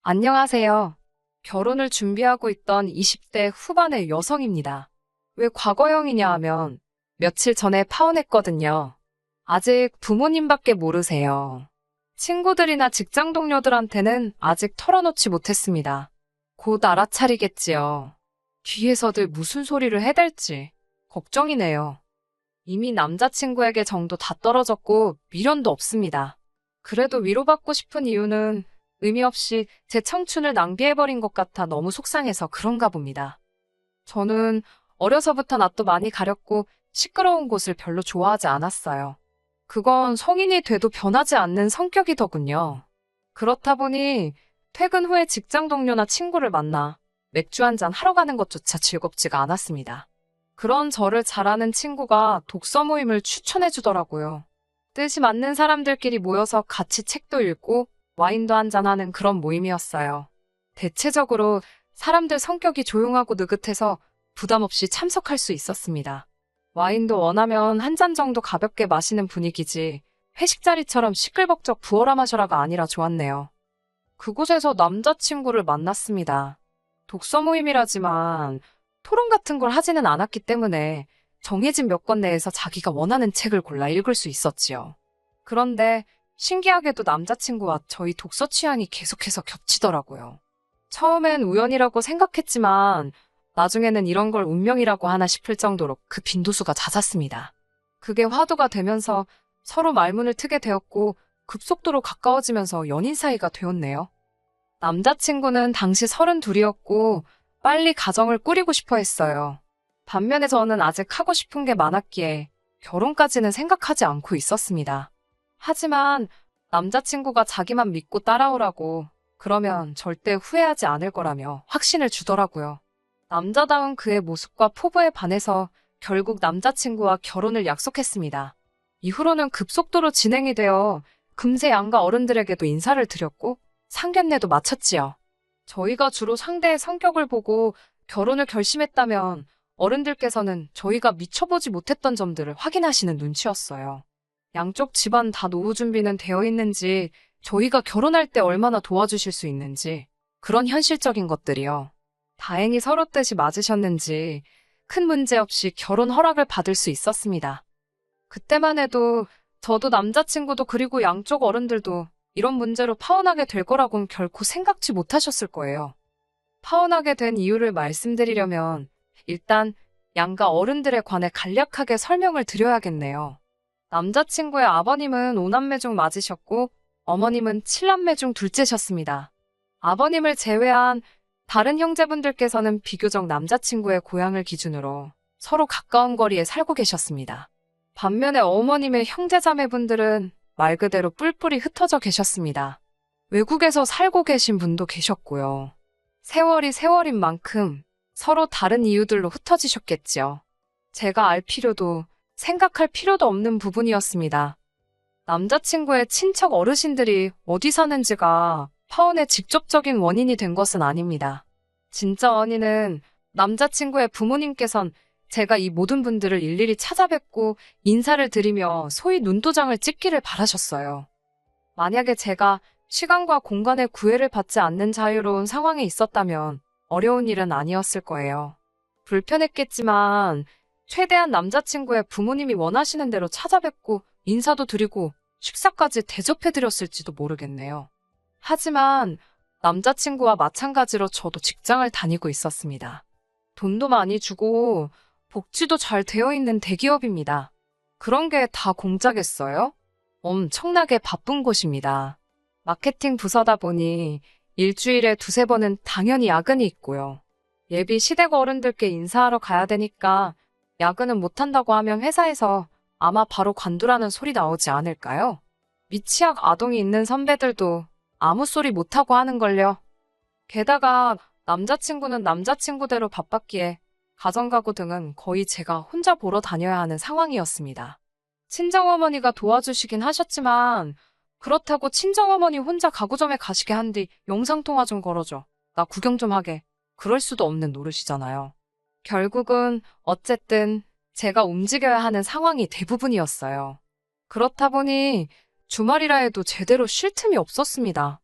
안녕하세요. 결혼을 준비하고 있던 20대 후반의 여성입니다. 왜 과거형이냐 하면 며칠 전에 파혼했거든요. 아직 부모님밖에 모르세요. 친구들이나 직장 동료들한테는 아직 털어놓지 못했습니다. 곧 알아차리겠지요. 뒤에서들 무슨 소리를 해댈지 걱정이네요. 이미 남자친구에게 정도 다 떨어졌고 미련도 없습니다. 그래도 위로받고 싶은 이유는 의미 없이 제 청춘을 낭비해버린 것 같아 너무 속상해서 그런가 봅니다. 저는 어려서부터 낯도 많이 가렸고 시끄러운 곳을 별로 좋아하지 않았어요. 그건 성인이 돼도 변하지 않는 성격이더군요. 그렇다 보니 퇴근 후에 직장 동료나 친구를 만나 맥주 한잔 하러 가는 것조차 즐겁지가 않았습니다. 그런 저를 잘 아는 친구가 독서 모임을 추천해 주더라고요. 뜻이 맞는 사람들끼리 모여서 같이 책도 읽고 와인도 한잔하는 그런 모임이었어요. 대체적으로 사람들 성격이 조용하고 느긋해서 부담 없이 참석할 수 있었습니다. 와인도 원하면 한 잔 정도 가볍게 마시는 분위기지 회식 자리처럼 시끌벅적 부어라 마셔라가 아니라 좋았네요. 그곳에서 남자친구를 만났습니다. 독서 모임이라지만 토론 같은 걸 하지는 않았기 때문에 정해진 몇 권 내에서 자기가 원하는 책을 골라 읽을 수 있었지요. 그런데 신기하게도 남자친구와 저희 독서 취향이 계속해서 겹치더라고요. 처음엔 우연이라고 생각했지만 나중에는 이런 걸 운명이라고 하나 싶을 정도로 그 빈도수가 잦았습니다. 그게 화두가 되면서 서로 말문을 트게 되었고 급속도로 가까워지면서 연인 사이가 되었네요. 남자친구는 당시 32이었고 빨리 가정을 꾸리고 싶어 했어요. 반면에 저는 아직 하고 싶은 게 많았기에 결혼까지는 생각하지 않고 있었습니다. 하지만 남자친구가 자기만 믿고 따라오라고 그러면 절대 후회하지 않을 거라며 확신을 주더라고요. 남자다운 그의 모습과 포부에 반해서 결국 남자친구와 결혼을 약속했습니다. 이후로는 급속도로 진행이 되어 금세 양가 어른들에게도 인사를 드렸고 상견례도 마쳤지요. 저희가 주로 상대의 성격을 보고 결혼을 결심했다면 어른들께서는 저희가 미쳐보지 못했던 점들을 확인하시는 눈치였어요. 양쪽 집안 다 노후 준비는 되어 있는지, 저희가 결혼할 때 얼마나 도와주실 수 있는지, 그런 현실적인 것들이요. 다행히 서로 뜻이 맞으셨는지 큰 문제 없이 결혼 허락을 받을 수 있었습니다. 그때만 해도 저도 남자친구도 그리고 양쪽 어른들도 이런 문제로 파혼하게 될 거라고는 결코 생각지 못하셨을 거예요. 파혼하게 된 이유를 말씀드리려면 일단 양가 어른들에 관해 간략하게 설명을 드려야겠네요. 남자친구의 아버님은 5남매 중 맞으셨고 어머님은 7남매 중 둘째셨습니다. 아버님을 제외한 다른 형제분들께서는 비교적 남자친구의 고향을 기준으로 서로 가까운 거리에 살고 계셨습니다. 반면에 어머님의 형제자매분들은 말 그대로 뿔뿔이 흩어져 계셨습니다. 외국에서 살고 계신 분도 계셨고요. 세월이 세월인 만큼 서로 다른 이유들로 흩어지셨겠지요. 제가 알 필요도 생각할 필요도 없는 부분이었습니다. 남자친구의 친척 어르신들이 어디 사는지가 파혼의 직접적인 원인이 된 것은 아닙니다. 진짜 원인은 남자친구의 부모님께선 제가 이 모든 분들을 일일이 찾아뵙고 인사를 드리며 소위 눈도장을 찍기를 바라셨어요. 만약에 제가 시간과 공간의 구애를 받지 않는 자유로운 상황에 있었다면 어려운 일은 아니었을 거예요. 불편했겠지만 최대한 남자친구의 부모님이 원하시는 대로 찾아뵙고 인사도 드리고 식사까지 대접해드렸을지도 모르겠네요. 하지만 남자친구와 마찬가지로 저도 직장을 다니고 있었습니다. 돈도 많이 주고 복지도 잘 되어 있는 대기업입니다. 그런 게 다 공짜겠어요? 엄청나게 바쁜 곳입니다. 마케팅 부서다 보니 일주일에 두세 번은 당연히 야근이 있고요. 예비 시댁 어른들께 인사하러 가야 되니까 야근은 못한다고 하면 회사에서 아마 바로 관두라는 소리 나오지 않을까요? 미취학 아동이 있는 선배들도 아무 소리 못하고 하는걸요. 게다가 남자친구는 남자친구대로 바빴기에 가정가구 등은 거의 제가 혼자 보러 다녀야 하는 상황이었습니다. 친정어머니가 도와주시긴 하셨지만 그렇다고 친정어머니 혼자 가구점에 가시게 한 뒤 영상통화 좀 걸어줘. 나 구경 좀 하게. 그럴 수도 없는 노릇이잖아요. 결국은 어쨌든 제가 움직여야 하는 상황이 대부분이었어요. 그렇다 보니 주말이라 해도 제대로 쉴 틈이 없었습니다.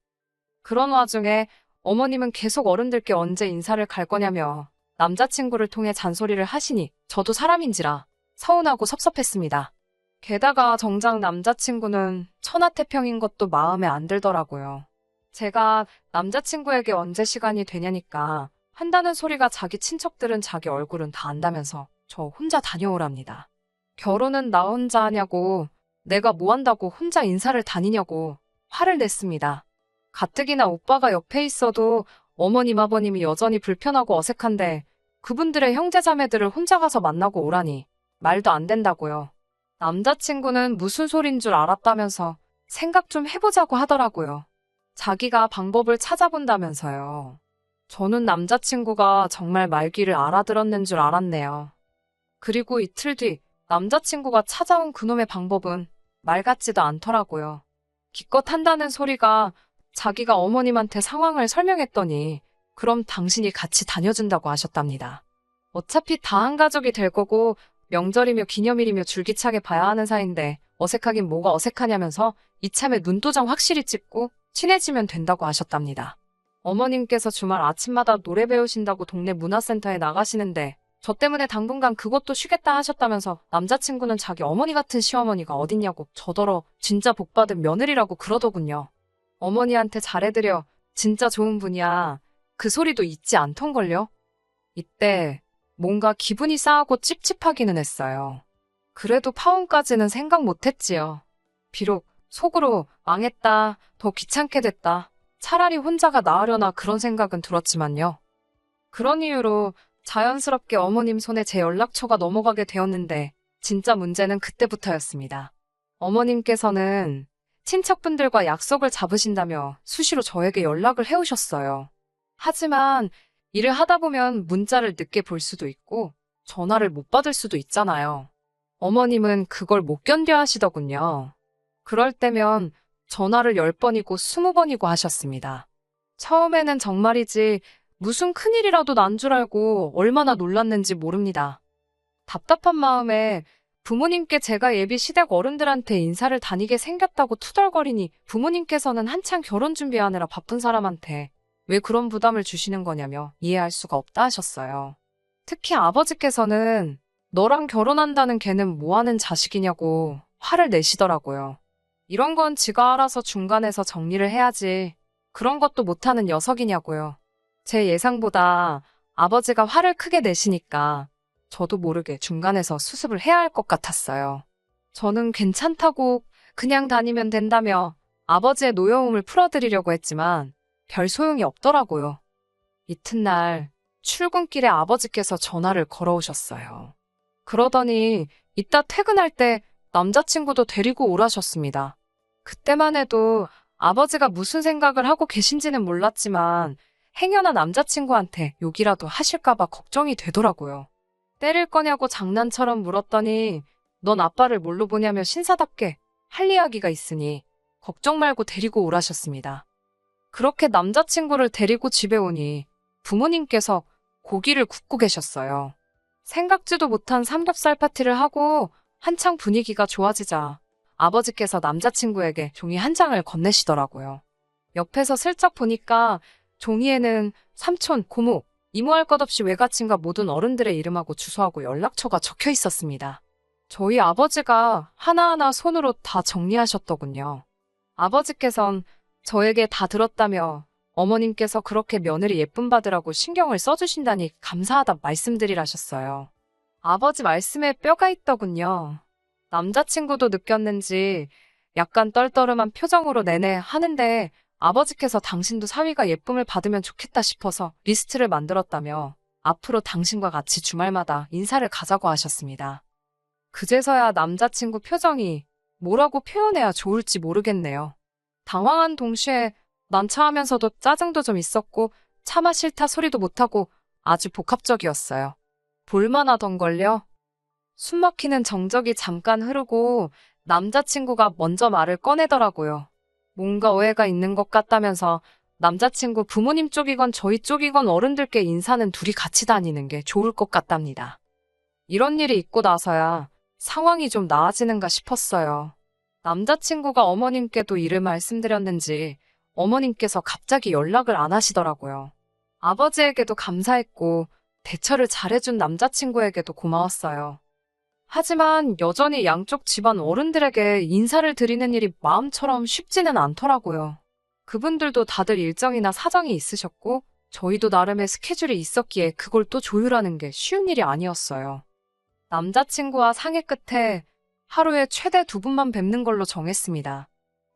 그런 와중에 어머님은 계속 어른들께 언제 인사를 갈 거냐며 남자친구를 통해 잔소리를 하시니 저도 사람인지라 서운하고 섭섭했습니다. 게다가 정작 남자친구는 천하태평인 것도 마음에 안 들더라고요. 제가 남자친구에게 언제 시간이 되냐니까 한다는 소리가 자기 친척들은 자기 얼굴은 다 안다면서 저 혼자 다녀오랍니다. 결혼은 나 혼자 하냐고, 내가 뭐 한다고 혼자 인사를 다니냐고 화를 냈습니다. 가뜩이나 오빠가 옆에 있어도 어머님 아버님이 여전히 불편하고 어색한데 그분들의 형제자매들을 혼자 가서 만나고 오라니 말도 안 된다고요. 남자친구는 무슨 소린 줄 알았다면서 생각 좀 해보자고 하더라고요. 자기가 방법을 찾아본다면서요. 저는 남자친구가 정말 말귀를 알아들었는 줄 알았네요. 그리고 이틀 뒤 남자친구가 찾아온 그놈의 방법은 말 같지도 않더라고요. 기껏 한다는 소리가 자기가 어머님한테 상황을 설명했더니 그럼 당신이 같이 다녀준다고 하셨답니다. 어차피 다 한 가족이 될 거고 명절이며 기념일이며 줄기차게 봐야 하는 사이인데 어색하긴 뭐가 어색하냐면서 이참에 눈도장 확실히 찍고 친해지면 된다고 하셨답니다. 어머님께서 주말 아침마다 노래 배우신다고 동네 문화센터에 나가시는데 저 때문에 당분간 그것도 쉬겠다 하셨다면서 남자친구는 자기 어머니 같은 시어머니가 어딨냐고 저더러 진짜 복받은 며느리라고 그러더군요. 어머니한테 잘해드려 진짜 좋은 분이야. 그 소리도 잊지 않던걸요. 이때 뭔가 기분이 싸하고 찝찝하기는 했어요. 그래도 파혼까지는 생각 못했지요. 비록 속으로 망했다, 더 귀찮게 됐다, 차라리 혼자가 나으려나 그런 생각은 들었지만요. 그런 이유로 자연스럽게 어머님 손에 제 연락처가 넘어가게 되었는데 진짜 문제는 그때부터였습니다. 어머님께서는 친척분들과 약속을 잡으신다며 수시로 저에게 연락을 해오셨어요. 하지만 일을 하다 보면 문자를 늦게 볼 수도 있고 전화를 못 받을 수도 있잖아요. 어머님은 그걸 못 견뎌 하시더군요. 그럴 때면 전화를 10번이고 20번이고 하셨습니다. 처음에는 정말이지 무슨 큰일이라도 난 줄 알고 얼마나 놀랐는지 모릅니다. 답답한 마음에 부모님께 제가 예비 시댁 어른들한테 인사를 다니게 생겼다고 투덜거리니 부모님께서는 한창 결혼 준비하느라 바쁜 사람한테 왜 그런 부담을 주시는 거냐며 이해할 수가 없다 하셨어요. 특히 아버지께서는 너랑 결혼한다는 걔는 뭐하는 자식이냐고 화를 내시더라고요. 이런 건 지가 알아서 중간에서 정리를 해야지 그런 것도 못하는 녀석이냐고요. 제 예상보다 아버지가 화를 크게 내시니까 저도 모르게 중간에서 수습을 해야 할 것 같았어요. 저는 괜찮다고 그냥 다니면 된다며 아버지의 노여움을 풀어드리려고 했지만 별 소용이 없더라고요. 이튿날 출근길에 아버지께서 전화를 걸어오셨어요. 그러더니 이따 퇴근할 때 남자친구도 데리고 오라셨습니다. 그때만 해도 아버지가 무슨 생각을 하고 계신지는 몰랐지만 행여나 남자친구한테 욕이라도 하실까봐 걱정이 되더라고요. 때릴 거냐고 장난처럼 물었더니 넌 아빠를 뭘로 보냐며 신사답게 할 이야기가 있으니 걱정 말고 데리고 오라셨습니다. 그렇게 남자친구를 데리고 집에 오니 부모님께서 고기를 굽고 계셨어요. 생각지도 못한 삼겹살 파티를 하고 한창 분위기가 좋아지자 아버지께서 남자친구에게 종이 한 장을 건네시더라고요. 옆에서 슬쩍 보니까 종이에는 삼촌, 고모, 이모할 것 없이 외갓집과 모든 어른들의 이름하고 주소하고 연락처가 적혀 있었습니다. 저희 아버지가 하나하나 손으로 다 정리하셨더군요. 아버지께선 저에게 다 들었다며 어머님께서 그렇게 며느리 예쁨 받으라고 신경을 써주신다니 감사하다 말씀드리라셨어요. 아버지 말씀에 뼈가 있더군요. 남자친구도 느꼈는지 약간 떨떠름한 표정으로 내내 하는데 아버지께서 당신도 사위가 예쁨을 받으면 좋겠다 싶어서 리스트를 만들었다며 앞으로 당신과 같이 주말마다 인사를 가자고 하셨습니다. 그제서야 남자친구 표정이 뭐라고 표현해야 좋을지 모르겠네요. 당황한 동시에 난처하면서도 짜증도 좀 있었고 차마 싫다 소리도 못하고 아주 복합적이었어요. 볼만하던걸요? 숨막히는 정적이 잠깐 흐르고 남자친구가 먼저 말을 꺼내더라고요. 뭔가 오해가 있는 것 같다면서 남자친구 부모님 쪽이건 저희 쪽이건 어른들께 인사는 둘이 같이 다니는 게 좋을 것 같답니다. 이런 일이 있고 나서야 상황이 좀 나아지는가 싶었어요. 남자친구가 어머님께도 이를 말씀드렸는지 어머님께서 갑자기 연락을 안 하시더라고요. 아버지에게도 감사했고 대처를 잘해준 남자친구에게도 고마웠어요. 하지만 여전히 양쪽 집안 어른들에게 인사를 드리는 일이 마음처럼 쉽지는 않더라고요. 그분들도 다들 일정이나 사정이 있으셨고 저희도 나름의 스케줄이 있었기에 그걸 또 조율하는 게 쉬운 일이 아니었어요. 남자친구와 상의 끝에 하루에 최대 2분만 뵙는 걸로 정했습니다.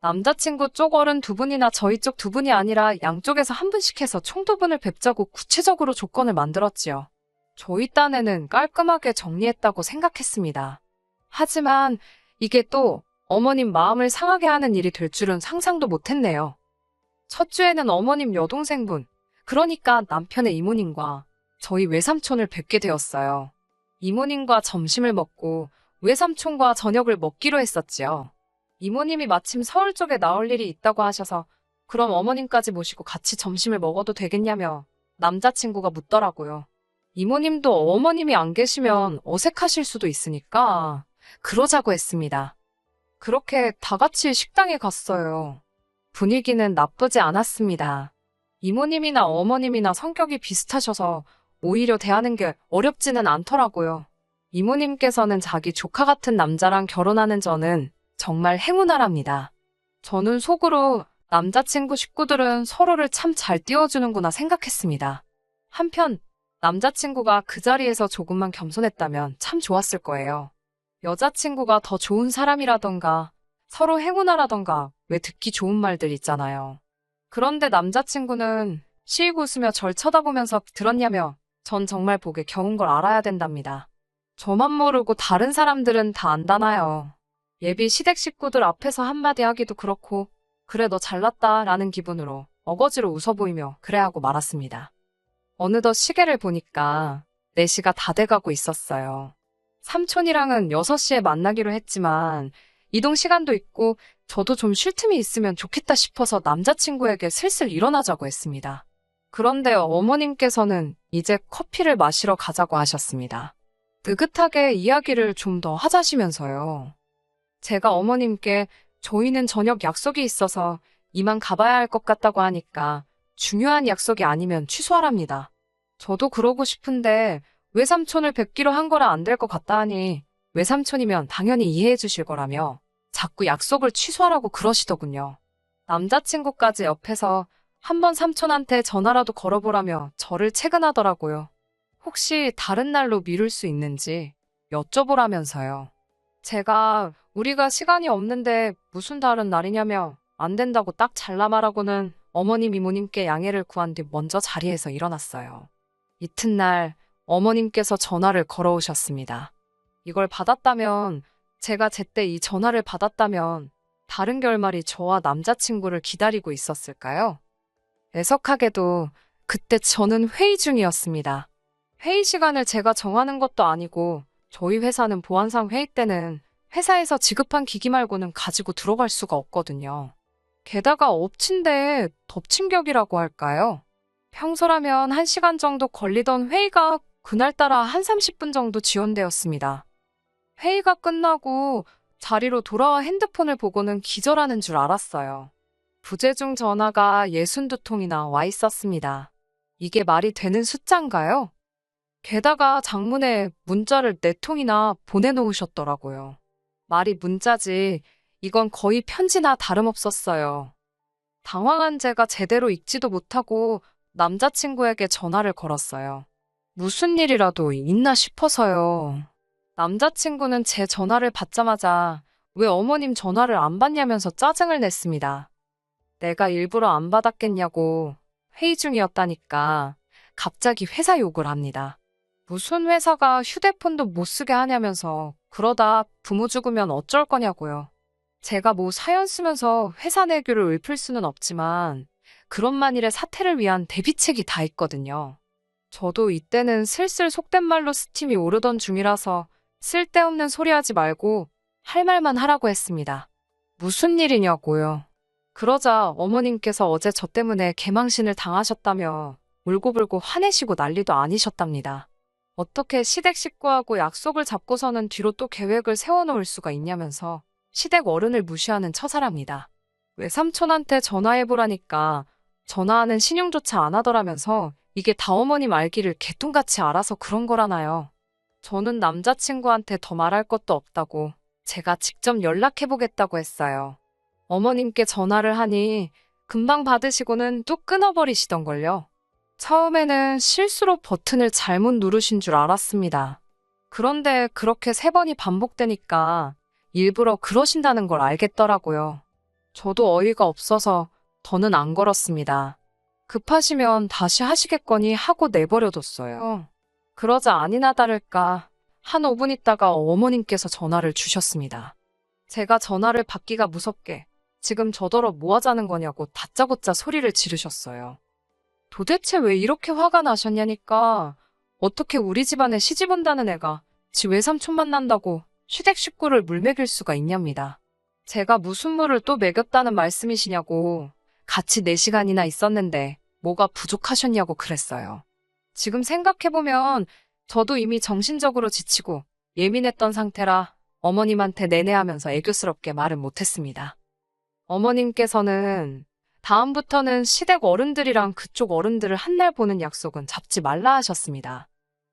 남자친구 쪽 어른 2분이나 저희 쪽 2분이 아니라 양쪽에서 1분씩 해서 총 2분을 뵙자고 구체적으로 조건을 만들었지요. 저희 딴에는 깔끔하게 정리했다고 생각했습니다. 하지만 이게 또 어머님 마음을 상하게 하는 일이 될 줄은 상상도 못했네요. 첫 주에는 어머님 여동생분, 그러니까 남편의 이모님과 저희 외삼촌을 뵙게 되었어요. 이모님과 점심을 먹고 외삼촌과 저녁을 먹기로 했었지요. 이모님이 마침 서울 쪽에 나올 일이 있다고 하셔서 그럼 어머님까지 모시고 같이 점심을 먹어도 되겠냐며 남자친구가 묻더라고요. 이모님도 어머님이 안 계시면 어색하실 수도 있으니까 그러자고 했습니다. 그렇게 다 같이 식당에 갔어요. 분위기는 나쁘지 않았습니다. 이모님이나 어머님이나 성격이 비슷하셔서 오히려 대하는 게 어렵지는 않더라고요. 이모님께서는 자기 조카 같은 남자랑 결혼하는 저는 정말 행운아랍니다. 저는 속으로 남자친구 식구들은 서로를 참 잘 띄워주는구나 생각했습니다. 한편 남자친구가 그 자리에서 조금만 겸손했다면 참 좋았을 거예요. 여자친구가 더 좋은 사람이라던가 서로 행운아라던가 왜 듣기 좋은 말들 있잖아요. 그런데 남자친구는 씩 웃으며 절 쳐다보면서 들었냐며 전 정말 보기 겨운 걸 알아야 된답니다. 저만 모르고 다른 사람들은 다 안다나요. 예비 시댁 식구들 앞에서 한마디 하기도 그렇고 그래 너 잘났다 라는 기분으로 어거지로 웃어 보이며 그래 하고 말았습니다. 어느덧 시계를 보니까 4시가 다 돼가고 있었어요. 삼촌이랑은 6시에 만나기로 했지만 이동 시간도 있고 저도 좀 쉴 틈이 있으면 좋겠다 싶어서 남자친구에게 슬슬 일어나자고 했습니다. 그런데 어머님께서는 이제 커피를 마시러 가자고 하셨습니다. 느긋하게 이야기를 좀 더 하자시면서요. 제가 어머님께 저희는 저녁 약속이 있어서 이만 가봐야 할 것 같다고 하니까 중요한 약속이 아니면 취소하랍니다. 저도 그러고 싶은데 외삼촌을 뵙기로 한 거라 안 될 것 같다 하니 외삼촌이면 당연히 이해해 주실 거라며 자꾸 약속을 취소하라고 그러시더군요. 남자친구까지 옆에서 한번 삼촌한테 전화라도 걸어보라며 저를 채근하더라고요. 혹시 다른 날로 미룰 수 있는지 여쭤보라면서요. 제가 우리가 시간이 없는데 무슨 다른 날이냐며 안 된다고 딱 잘라 말하고는 어머님 이모님께 양해를 구한 뒤 먼저 자리에서 일어났어요. 이튿날 어머님께서 전화를 걸어오셨습니다. 이걸 받았다면 제가 제때 이 전화를 받았다면 다른 결말이 저와 남자친구를 기다리고 있었을까요? 애석하게도 그때 저는 회의 중이었습니다. 회의 시간을 제가 정하는 것도 아니고 저희 회사는 보안상 회의 때는 회사에서 지급한 기기 말고는 가지고 들어갈 수가 없거든요. 게다가 엎친데 덮친 격이라고 할까요? 평소라면 1시간 정도 걸리던 회의가 그날따라 한 30분 정도 지연되었습니다. 회의가 끝나고 자리로 돌아와 핸드폰을 보고는 기절하는 줄 알았어요. 부재중 전화가 62통이나 와 있었습니다. 이게 말이 되는 숫자인가요? 게다가 장문에 문자를 4통이나 보내놓으셨더라고요. 말이 문자지 이건 거의 편지나 다름없었어요. 당황한 제가 제대로 읽지도 못하고 남자친구에게 전화를 걸었어요. 무슨 일이라도 있나 싶어서요. 남자친구는 제 전화를 받자마자 왜 어머님 전화를 안 받냐면서 짜증을 냈습니다. 내가 일부러 안 받았겠냐고 회의 중이었다니까 갑자기 회사 욕을 합니다. 무슨 회사가 휴대폰도 못 쓰게 하냐면서 그러다 부모 죽으면 어쩔 거냐고요. 제가 뭐 사연 쓰면서 회사 내교를 읊을 수는 없지만 그런 만일의 사태를 위한 대비책이 다 있거든요. 저도 이때는 슬슬 속된 말로 스팀이 오르던 중이라서 쓸데없는 소리 하지 말고 할 말만 하라고 했습니다. 무슨 일이냐고요. 그러자 어머님께서 어제 저 때문에 개망신을 당하셨다며 울고불고 화내시고 난리도 아니셨답니다. 어떻게 시댁 식구하고 약속을 잡고서는 뒤로 또 계획을 세워놓을 수가 있냐면서 시댁 어른을 무시하는 처사랍니다. 외삼촌한테 전화해보라니까 전화하는 신용조차 안 하더라면서 이게 다 어머님 알기를 개똥같이 알아서 그런 거라나요. 저는 남자친구한테 더 말할 것도 없다고 제가 직접 연락해보겠다고 했어요. 어머님께 전화를 하니 금방 받으시고는 뚝 끊어버리시던걸요. 처음에는 실수로 버튼을 잘못 누르신 줄 알았습니다. 그런데 그렇게 3번이 반복되니까 일부러 그러신다는 걸 알겠더라고요. 저도 어이가 없어서 더는 안 걸었습니다. 급하시면 다시 하시겠거니 하고 내버려뒀어요. 그러자 아니나 다를까 한 5분 있다가 어머님께서 전화를 주셨습니다. 제가 전화를 받기가 무섭게 지금 저더러 뭐 하자는 거냐고 다짜고짜 소리를 지르셨어요. 도대체 왜 이렇게 화가 나셨냐니까 어떻게 우리 집안에 시집 온다는 애가 지 외삼촌 만난다고 시댁 식구를 물먹일 수가 있냐입니다. 제가 무슨 물을 또 먹였다는 말씀이시냐고 같이 4시간이나 있었는데 뭐가 부족하셨냐고 그랬어요. 지금 생각해보면 저도 이미 정신적으로 지치고 예민했던 상태라 어머님한테 내내하면서 애교스럽게 말은 못했습니다. 어머님께서는 다음부터는 시댁 어른들이랑 그쪽 어른들을 한날 보는 약속은 잡지 말라 하셨습니다.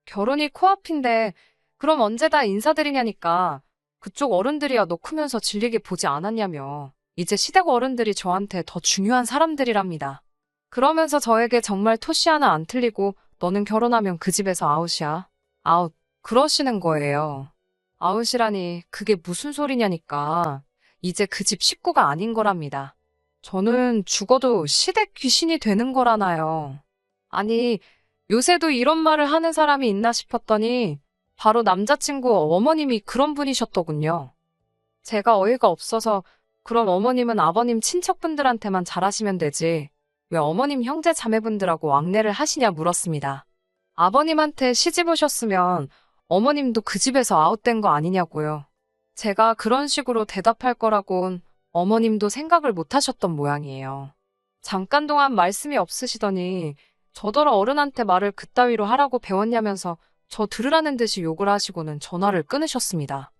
결혼이 코앞인데 그럼 언제 다 인사드리냐니까 그쪽 어른들이야 너 크면서 질리게 보지 않았냐며 이제 시댁 어른들이 저한테 더 중요한 사람들이랍니다. 그러면서 저에게 정말 토시 하나 안 틀리고 너는 결혼하면 그 집에서 아웃이야. 아웃. 그러시는 거예요. 아웃이라니 그게 무슨 소리냐니까 이제 그 집 식구가 아닌 거랍니다. 저는 죽어도 시댁 귀신이 되는 거라나요. 아니 요새도 이런 말을 하는 사람이 있나 싶었더니 바로 남자친구 어머님이 그런 분이셨더군요. 제가 어이가 없어서 그럼 어머님은 아버님 친척분들한테만 잘하시면 되지 왜 어머님 형제 자매분들하고 왕래를 하시냐 물었습니다. 아버님한테 시집 오셨으면 어머님도 그 집에서 아웃된 거 아니냐고요. 제가 그런 식으로 대답할 거라곤 어머님도 생각을 못 하셨던 모양이에요. 잠깐 동안 말씀이 없으시더니 저더러 어른한테 말을 그따위로 하라고 배웠냐면서 저 들으라는 듯이 욕을 하시고는 전화를 끊으셨습니다.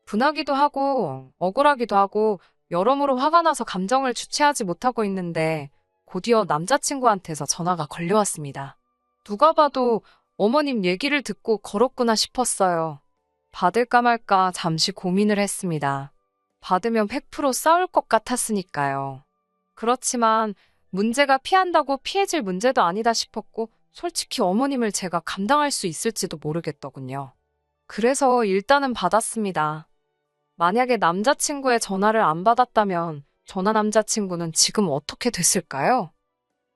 분하기도 하고 억울하기도 하고 여러모로 화가 나서 감정을 주체하지 못하고 있는데 곧이어 남자친구한테서 전화가 걸려왔습니다. 누가 봐도 어머님 얘기를 듣고 걸었구나 싶었어요. 받을까 말까 잠시 고민을 했습니다. 받으면 100% 싸울 것 같았으니까요. 그렇지만 문제가 피한다고 피해질 문제도 아니다 싶었고 솔직히 어머님을 제가 감당할 수 있을지도 모르겠더군요. 그래서 일단은 받았습니다. 만약에 남자친구의 전화를 안 받았다면 전화 남자친구는 지금 어떻게 됐을까요?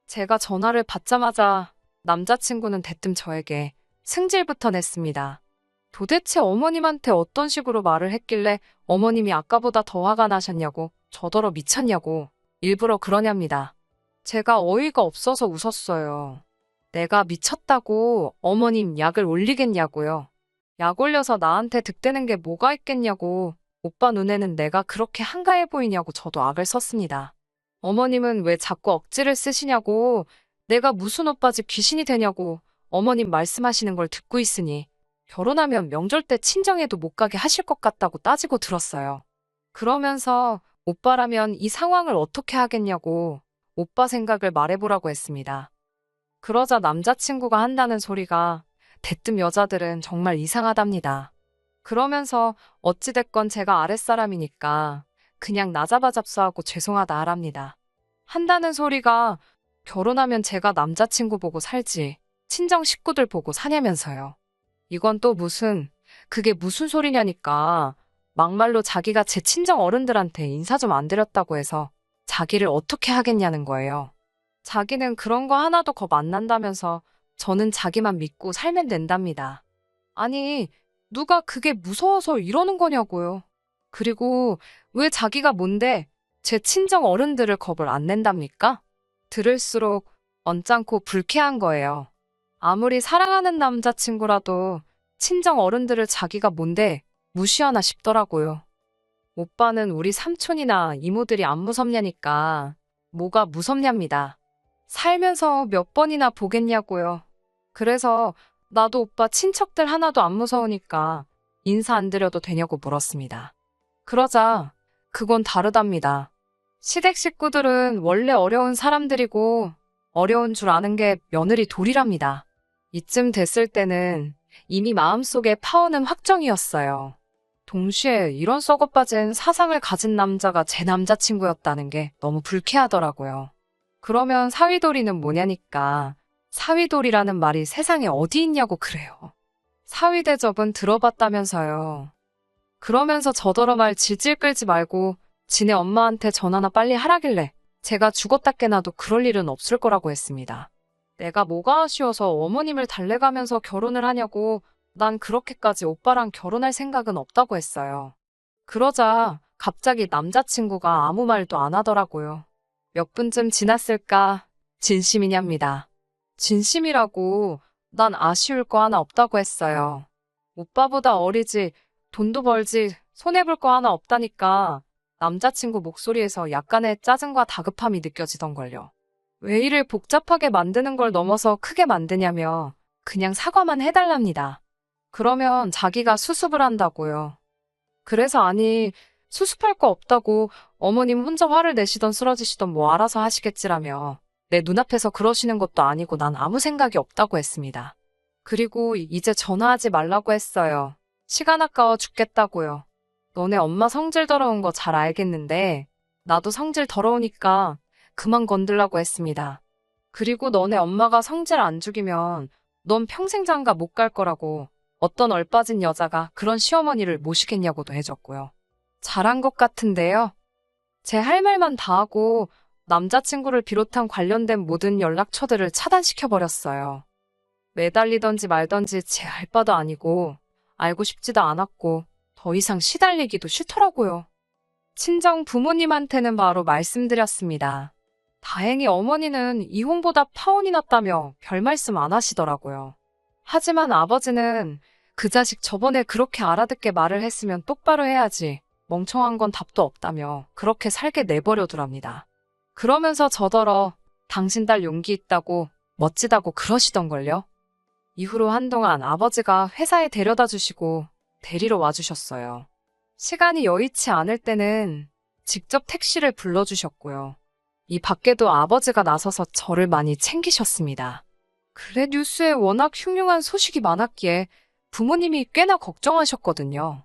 제가 전화를 받자마자 남자친구는 대뜸 저에게 승질부터 냈습니다. 도대체 어머님한테 어떤 식으로 말을 했길래 어머님이 아까보다 더 화가 나셨냐고 저더러 미쳤냐고 일부러 그러냐입니다. 제가 어이가 없어서 웃었어요. 내가 미쳤다고 어머님 약을 올리겠냐고요. 약 올려서 나한테 득대는 게 뭐가 있겠냐고 오빠 눈에는 내가 그렇게 한가해 보이냐고 저도 악을 썼습니다. 어머님은 왜 자꾸 억지를 쓰시냐고 내가 무슨 오빠 집 귀신이 되냐고 어머님 말씀하시는 걸 듣고 있으니 결혼하면 명절 때 친정에도 못 가게 하실 것 같다고 따지고 들었어요. 그러면서 오빠라면 이 상황을 어떻게 하겠냐고 오빠 생각을 말해보라고 했습니다. 그러자 남자친구가 한다는 소리가 대뜸 여자들은 정말 이상하답니다. 그러면서 어찌됐건 제가 아랫사람이니까 그냥 나 잡아 잡수하고 죄송하다 하랍니다. 한다는 소리가 결혼하면 제가 남자친구 보고 살지 친정 식구들 보고 사냐면서요. 이건 또 그게 무슨 소리냐니까 막말로 자기가 제 친정 어른들한테 인사 좀 안 드렸다고 해서 자기를 어떻게 하겠냐는 거예요. 자기는 그런 거 하나도 겁 안 난다면서 저는 자기만 믿고 살면 된답니다. 아니, 누가 그게 무서워서 이러는 거냐고요. 그리고 왜 자기가 뭔데 제 친정 어른들을 겁을 안 낸답니까? 들을수록 언짢고 불쾌한 거예요. 아무리 사랑하는 남자친구라도 친정 어른들을 자기가 뭔데 무시하나 싶더라고요. 오빠는 우리 삼촌이나 이모들이 안 무섭냐니까 뭐가 무섭냐입니다. 살면서 몇 번이나 보겠냐고요. 그래서 나도 오빠 친척들 하나도 안 무서우니까 인사 안 드려도 되냐고 물었습니다. 그러자 그건 다르답니다. 시댁 식구들은 원래 어려운 사람들이고 어려운 줄 아는 게 며느리 도리랍니다. 이쯤 됐을 때는 이미 마음속에 파혼은 확정이었어요. 동시에 이런 썩어빠진 사상을 가진 남자가 제 남자친구였다는 게 너무 불쾌하더라고요. 그러면 사위돌이는 뭐냐니까. 사위돌이라는 말이 세상에 어디 있냐고 그래요. 사위대접은 들어봤다면서요. 그러면서 저더러 말 질질 끌지 말고 지네 엄마한테 전화나 빨리 하라길래 제가 죽었다 깨나도 그럴 일은 없을 거라고 했습니다. 내가 뭐가 아쉬워서 어머님을 달래가면서 결혼을 하냐고 난 그렇게까지 오빠랑 결혼할 생각은 없다고 했어요. 그러자 갑자기 남자친구가 아무 말도 안 하더라고요. 몇 분쯤 지났을까 진심이냐입니다. 진심이라고 난 아쉬울 거 하나 없다고 했어요. 오빠보다 어리지 돈도 벌지 손해볼 거 하나 없다니까 남자친구 목소리에서 약간의 짜증과 다급함이 느껴지던걸요. 왜 일을 복잡하게 만드는 걸 넘어서 크게 만드냐며 그냥 사과만 해달랍니다. 그러면 자기가 수습을 한다고요. 그래서 아니 수습할 거 없다고 어머님 혼자 화를 내시던 쓰러지시던 뭐 알아서 하시겠지라며 내 눈앞에서 그러시는 것도 아니고 난 아무 생각이 없다고 했습니다. 그리고 이제 전화하지 말라고 했어요. 시간 아까워 죽겠다고요. 너네 엄마 성질 더러운 거 잘 알겠는데 나도 성질 더러우니까 그만 건들라고 했습니다. 그리고 너네 엄마가 성질 안 죽이면 넌 평생 장가 못 갈 거라고 어떤 얼빠진 여자가 그런 시어머니를 모시겠냐고도 해줬고요. 잘한 것 같은데요. 제 할 말만 다 하고 남자친구를 비롯한 관련된 모든 연락처들을 차단시켜버렸어요. 매달리던지 말던지 제 할 바도 아니고 알고 싶지도 않았고 더 이상 시달리기도 싫더라고요. 친정 부모님한테는 바로 말씀드렸습니다. 다행히 어머니는 이혼보다 파혼이 낫다며 별 말씀 안 하시더라고요. 하지만 아버지는 그 자식 저번에 그렇게 알아듣게 말을 했으면 똑바로 해야지 멍청한 건 답도 없다며 그렇게 살게 내버려두랍니다. 그러면서 저더러 당신 딸 용기 있다고 멋지다고 그러시던걸요. 이후로 한동안 아버지가 회사에 데려다 주시고 데리러 와주셨어요. 시간이 여의치 않을 때는 직접 택시를 불러주셨고요. 이 밖에도 아버지가 나서서 저를 많이 챙기셨습니다. 그래 뉴스에 워낙 흉흉한 소식이 많았기에 부모님이 꽤나 걱정하셨거든요.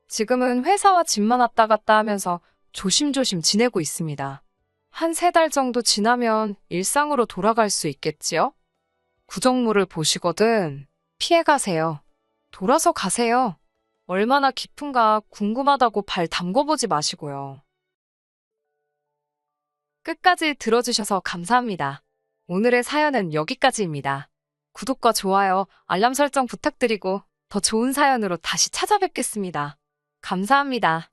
지금은 회사와 집만 왔다 갔다 하면서 조심조심 지내고 있습니다. 한 3달 정도 지나면 일상으로 돌아갈 수 있겠지요? 구정물을 보시거든 피해가세요. 돌아서 가세요. 얼마나 깊은가 궁금하다고 발 담궈보지 마시고요. 끝까지 들어주셔서 감사합니다. 오늘의 사연은 여기까지입니다. 구독과 좋아요, 알람 설정 부탁드리고 더 좋은 사연으로 다시 찾아뵙겠습니다. 감사합니다.